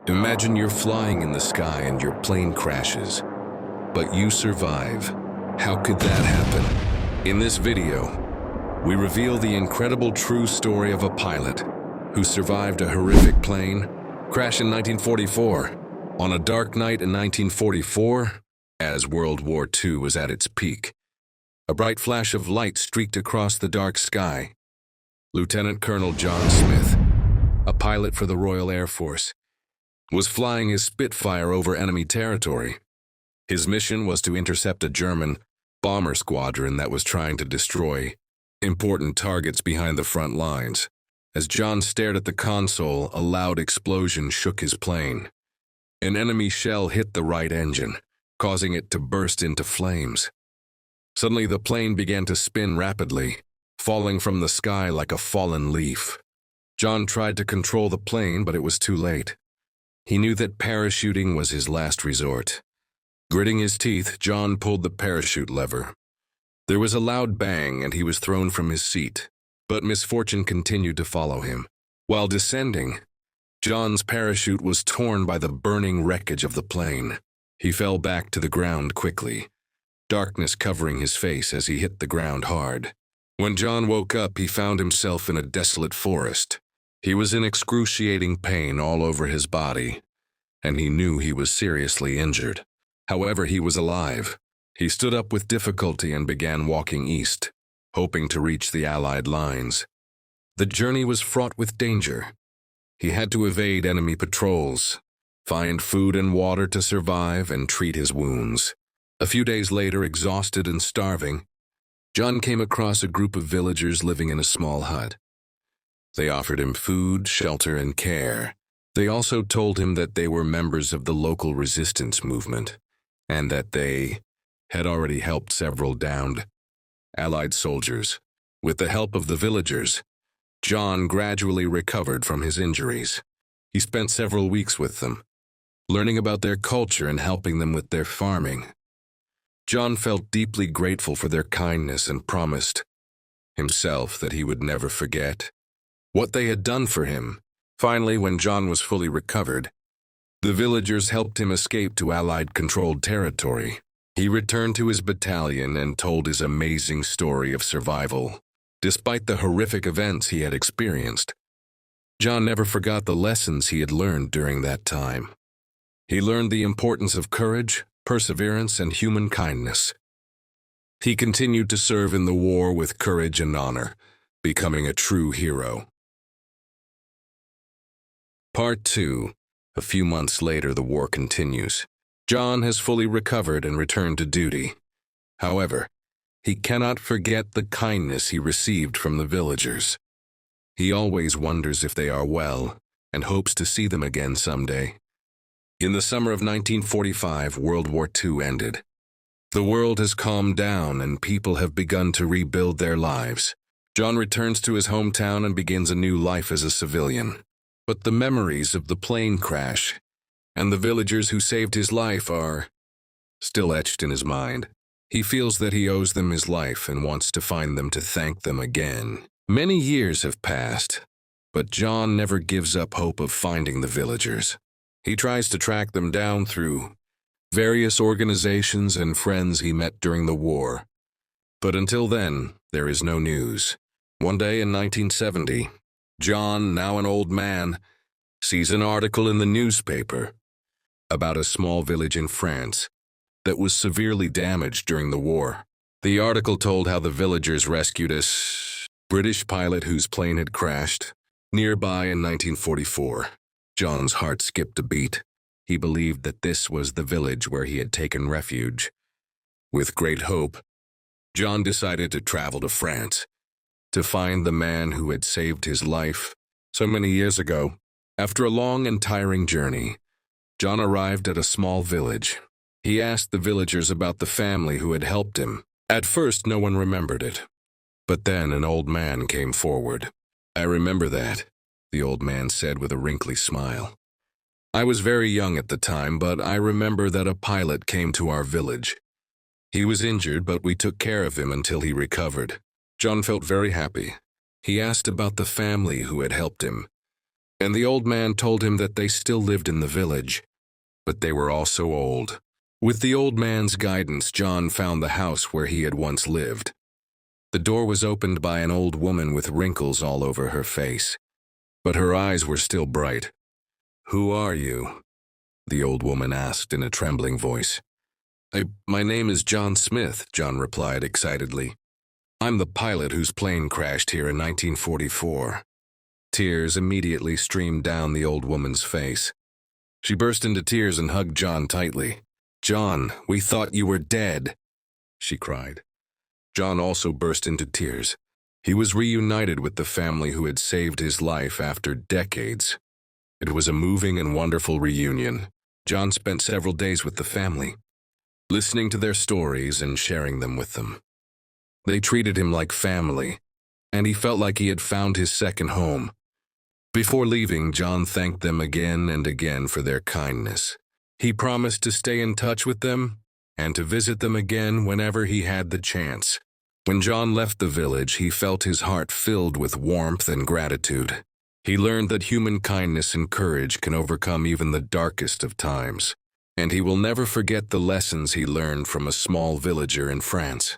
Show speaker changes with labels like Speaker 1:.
Speaker 1: Imagine you're flying in the sky and your plane crashes, but you survive. How could that happen? In this video, we reveal the incredible true story of a pilot who survived a horrific plane crash in 1944. On a dark night in 1944, as World War II was at its peak, a bright flash of light streaked across the dark sky. Lieutenant Colonel John Smith, a pilot for the Royal Air Force, was flying his Spitfire over enemy territory. His mission was to intercept a German bomber squadron that was trying to destroy important targets behind the front lines. As John stared at the console, a loud explosion shook his plane. An enemy shell hit the right engine, causing it to burst into flames. Suddenly, the plane began to spin rapidly, falling from the sky like a fallen leaf. John tried to control the plane, but it was too late. He knew that parachuting was his last resort. Gritting his teeth, John pulled the parachute lever. There was a loud bang, and he was thrown from his seat. But misfortune continued to follow him. While descending, John's parachute was torn by the burning wreckage of the plane. He fell back to the ground quickly, darkness covering his face as he hit the ground hard. When John woke up, he found himself in a desolate forest. He was in excruciating pain all over his body, and he knew he was seriously injured. However, he was alive. He stood up with difficulty and began walking east, hoping to reach the Allied lines. The journey was fraught with danger. He had to evade enemy patrols, find food and water to survive, and treat his wounds. A few days later, exhausted and starving, John came across a group of villagers living in a small hut. They offered him food, shelter, and care. They also told him that they were members of the local resistance movement, and that they had already helped several downed Allied soldiers. With the help of the villagers, John gradually recovered from his injuries. He spent several weeks with them, learning about their culture and helping them with their farming. John felt deeply grateful for their kindness and promised himself that he would never forget what they had done for him. Finally, when John was fully recovered, the villagers helped him escape to Allied-controlled territory. He returned to his battalion and told his amazing story of survival. Despite the horrific events he had experienced, John never forgot the lessons he had learned during that time. He learned the importance of courage, perseverance, and human kindness. He continued to serve in the war with courage and honor, becoming a true hero. Part 2. A few months later, the war continues. John has fully recovered and returned to duty. However, he cannot forget the kindness he received from the villagers. He always wonders if they are well and hopes to see them again someday. In the summer of 1945, World War II ended. The world has calmed down and people have begun to rebuild their lives. John returns to his hometown and begins a new life as a civilian. But the memories of the plane crash and the villagers who saved his life are still etched in his mind. He feels that he owes them his life and wants to find them to thank them again. Many years have passed, but John never gives up hope of finding the villagers. He tries to track them down through various organizations and friends he met during the war. But until then, there is no news. One day in 1970, John, now an old man, sees an article in the newspaper about a small village in France that was severely damaged during the war. The article told how the villagers rescued a British pilot whose plane had crashed nearby in 1944. John's heart skipped a beat. He believed that this was the village where he had taken refuge. With great hope, John decided to travel to France to find the man who had saved his life so many years ago. After a long and tiring journey, John arrived at a small village. He asked the villagers about the family who had helped him. At first, no one remembered it. But then an old man came forward. "I remember that," the old man said with a wrinkly smile. "I was very young at the time, but I remember that a pilot came to our village. He was injured, but we took care of him until he recovered." John felt very happy. He asked about the family who had helped him. And the old man told him that they still lived in the village, but they were all so old. With the old man's guidance, John found the house where he had once lived. The door was opened by an old woman with wrinkles all over her face, but her eyes were still bright. "Who are you?" the old woman asked in a trembling voice. My name is John Smith," John replied excitedly. "I'm the pilot whose plane crashed here in 1944. Tears immediately streamed down the old woman's face. She burst into tears and hugged John tightly. "John, we thought you were dead," she cried. John also burst into tears. He was reunited with the family who had saved his life after decades. It was a moving and wonderful reunion. John spent several days with the family, listening to their stories and sharing them with them. They treated him like family, and he felt like he had found his second home. Before leaving, John thanked them again and again for their kindness. He promised to stay in touch with them and to visit them again whenever he had the chance. When John left the village, he felt his heart filled with warmth and gratitude. He learned that human kindness and courage can overcome even the darkest of times, and he will never forget the lessons he learned from a small villager in France.